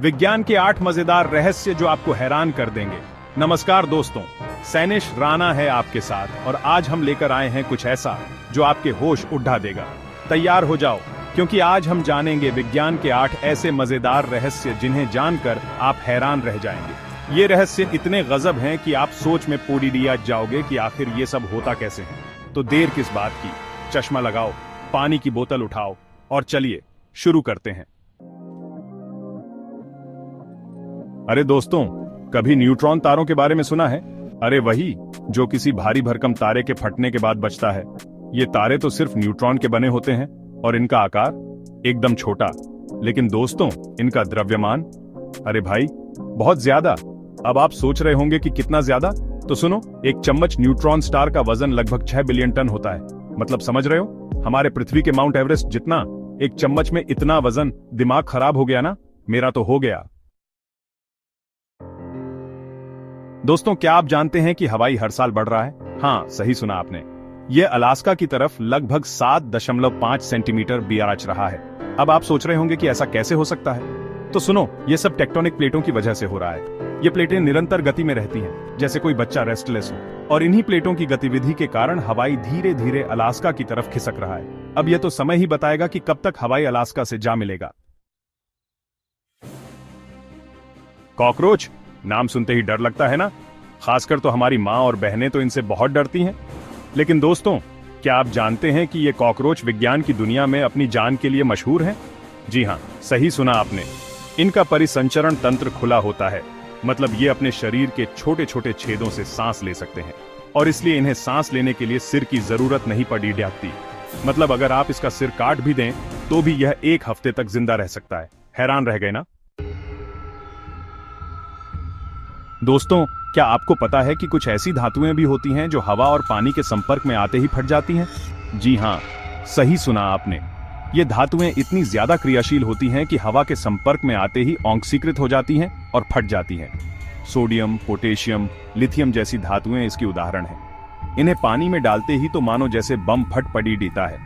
विज्ञान के 8 मजेदार रहस्य जो आपको हैरान कर देंगे। नमस्कार दोस्तों, सैनिश राणा है आपके साथ और आज हम लेकर आए हैं कुछ ऐसा जो आपके होश उड़ा देगा। तैयार हो जाओ, क्योंकि आज हम जानेंगे विज्ञान के 8 ऐसे मजेदार रहस्य जिन्हें जानकर आप हैरान रह जाएंगे। ये रहस्य इतने गजब हैं कि आप सोच में पूरी दिया जाओगे कि आखिर ये सब होता कैसे है। तो देर किस बात की, चश्मा लगाओ, पानी की बोतल उठाओ और चलिए शुरू करते हैं। अरे दोस्तों, कभी न्यूट्रॉन तारों के बारे में सुना है? अरे वही जो किसी भारी भरकम तारे के फटने के बाद बचता है। ये तारे तो सिर्फ न्यूट्रॉन के बने होते हैं और इनका आकार एकदम छोटा, लेकिन दोस्तों इनका द्रव्यमान, अरे भाई, बहुत ज्यादा। अब आप सोच रहे होंगे कि कितना ज्यादा? तो सुनो, एक चम्मच न्यूट्रॉन स्टार का वजन लगभग 6 बिलियन टन होता है। मतलब समझ रहे हो, हमारे पृथ्वी के माउंट एवरेस्ट जितना। एक चम्मच में इतना वजन, दिमाग खराब हो गया ना? मेरा तो हो गया। दोस्तों, क्या आप जानते हैं कि हवाई हर साल बढ़ रहा है? हाँ, सही सुना आपने। यह अलास्का की तरफ लगभग 7.5 सेंटीमीटर बियाच रहा है। अब आप सोच रहे होंगे कि ऐसा कैसे हो सकता है? तो सुनो, यह सब टेक्टोनिक प्लेटों की वजह से हो रहा है। ये प्लेटें निरंतर गति में रहती हैं, जैसे कोई बच्चा रेस्टलेस हो, और इन्हीं प्लेटों की गतिविधि के कारण हवाई धीरे धीरे अलास्का की तरफ खिसक रहा है। अब यह तो समय ही बताएगा कि कब तक हवाई अलास्का से जा मिलेगा। कॉकरोच, नाम सुनते ही डर लगता है ना? खासकर तो हमारी माँ और बहनें तो इनसे बहुत डरती हैं। लेकिन दोस्तों, क्या आप जानते हैं कि ये कॉकरोच विज्ञान की दुनिया में अपनी जान के लिए मशहूर हैं? जी हाँ, सही सुना आपने। इनका परिसंचरण तंत्र खुला होता है, मतलब ये अपने शरीर के छोटे छोटे छेदों से सांस ले सकते हैं, और इसलिए इन्हें सांस लेने के लिए सिर की जरूरत नहीं पड़ी जाती। मतलब अगर आप इसका सिर काट भी दें तो भी यह 1 हफ्ते तक जिंदा रह सकता है। हैरान रह गए ना? दोस्तों, क्या आपको पता है कि कुछ ऐसी धातुएं भी होती हैं जो हवा और पानी के संपर्क में आते ही फट जाती हैं? जी हाँ, सही सुना आपने। ये धातुएं इतनी ज्यादा क्रियाशील होती हैं कि हवा के संपर्क में आते ही ऑक्सीकृत हो जाती हैं और फट जाती हैं। सोडियम, पोटेशियम, लिथियम जैसी धातुएं इसकी उदाहरण हैं। इन्हें पानी में डालते ही तो मानो जैसे बम फट पड़ी देता है।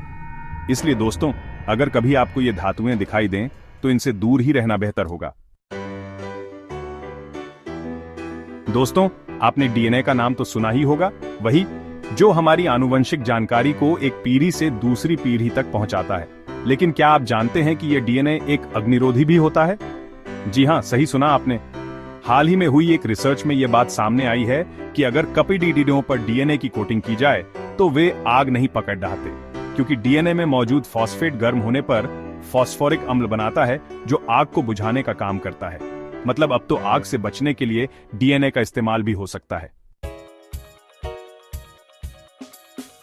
इसलिए दोस्तों, अगर कभी आपको ये धातुएं दिखाई दें तो इनसे दूर ही रहना बेहतर होगा। दोस्तों, आपने डीएनए का नाम तो सुना ही होगा, वही जो हमारी आनुवंशिक जानकारी को एक पीढ़ी से दूसरी पीढ़ी तक पहुंचाता है। लेकिन क्या आप जानते हैं कि यह डीएनए एक अग्निरोधी भी होता है? जी हाँ, सही सुना आपने। हाल ही में हुई एक रिसर्च में यह बात सामने आई है कि अगर कपिडिडिडों पर डीएनए की कोटिंग की जाए तो वे आग नहीं पकड़ डालते, क्योंकि डीएनए में मौजूद फॉस्फेट गर्म होने पर फॉस्फोरिक अम्ल बनाता है जो आग को बुझाने का काम करता है। मतलब अब तो आग से बचने के लिए डीएनए का इस्तेमाल भी हो सकता है।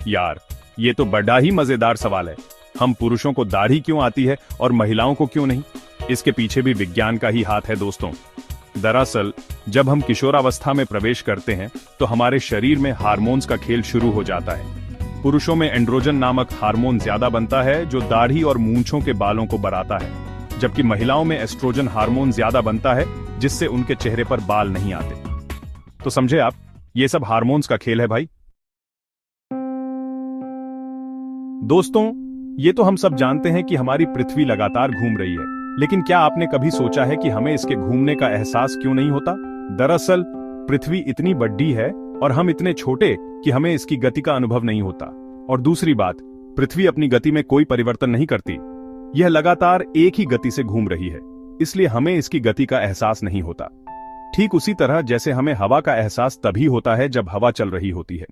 यार, ये तो बड़ा ही मजेदार सवाल है। हम पुरुषों को दाढ़ी क्यों आती है और महिलाओं को क्यों नहीं? इसके पीछे भी विज्ञान का ही हाथ है दोस्तों। दरअसल जब हम किशोरावस्था में प्रवेश करते हैं तो हमारे शरीर में हार्मोन्स का खेल शुरू हो जाता है। पुरुषों में एंड्रोजन नामक हार्मोन ज्यादा बनता है जो दाढ़ी और मूंछों के बालों को बढ़ाता है, जबकि महिलाओं में एस्ट्रोजन हार्मोन ज्यादा बनता है जिससे उनके चेहरे पर बाल नहीं आते। तो समझे आप, ये सब हार्मोन्स का खेल है भाई। दोस्तों, ये तो हम सब जानते हैं कि हमारी पृथ्वी लगातार घूम रही है, लेकिन क्या आपने कभी सोचा है कि हमें इसके घूमने का एहसास क्यों नहीं होता? दरअसल पृथ्वी इतनी बड़ी है और हम इतने छोटे कि हमें इसकी गति का अनुभव नहीं होता। और दूसरी बात, पृथ्वी अपनी गति में कोई परिवर्तन नहीं करती। यह लगातार एक ही गति से घूम रही है, इसलिए हमें इसकी गति का एहसास नहीं होता। ठीक उसी तरह जैसे हमें हवा का एहसास तभी होता है जब हवा चल रही होती है।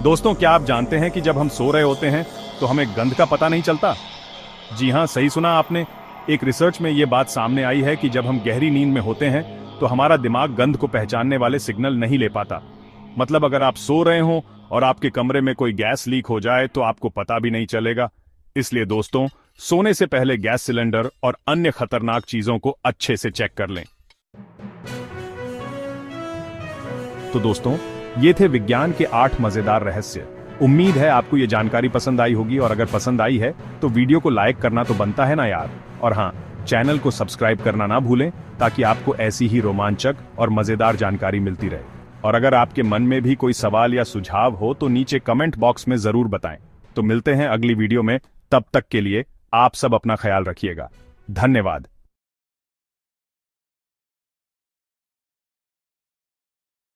दोस्तों, क्या आप जानते हैं कि जब हम सो रहे होते हैं तो हमें गंध का पता नहीं चलता? जी हाँ, सही सुना आपने। एक रिसर्च में यह बात सामने आई है कि जब हम गहरी नींद में होते हैं तो हमारा दिमाग गंध को पहचानने वाले सिग्नल नहीं ले पाता। मतलब अगर आप सो रहे हो और आपके कमरे में कोई गैस लीक हो जाए तो आपको पता भी नहीं चलेगा। इसलिए दोस्तों, सोने से पहले गैस सिलेंडर और अन्य खतरनाक चीजों को अच्छे से चेक कर लें। तो दोस्तों, ये थे विज्ञान के 8 मजेदार रहस्य। उम्मीद है आपको ये जानकारी पसंद आई होगी, और अगर पसंद आई है तो वीडियो को लाइक करना तो बनता है ना यार। और हाँ, चैनल को सब्सक्राइब करना ना भूलें ताकि आपको ऐसी ही रोमांचक और मजेदार जानकारी मिलती रहे। और अगर आपके मन में भी कोई सवाल या सुझाव हो तो नीचे कमेंट बॉक्स में जरूर बताएं। तो मिलते हैं अगली वीडियो में, तब तक के लिए आप सब अपना ख्याल रखिएगा। धन्यवाद।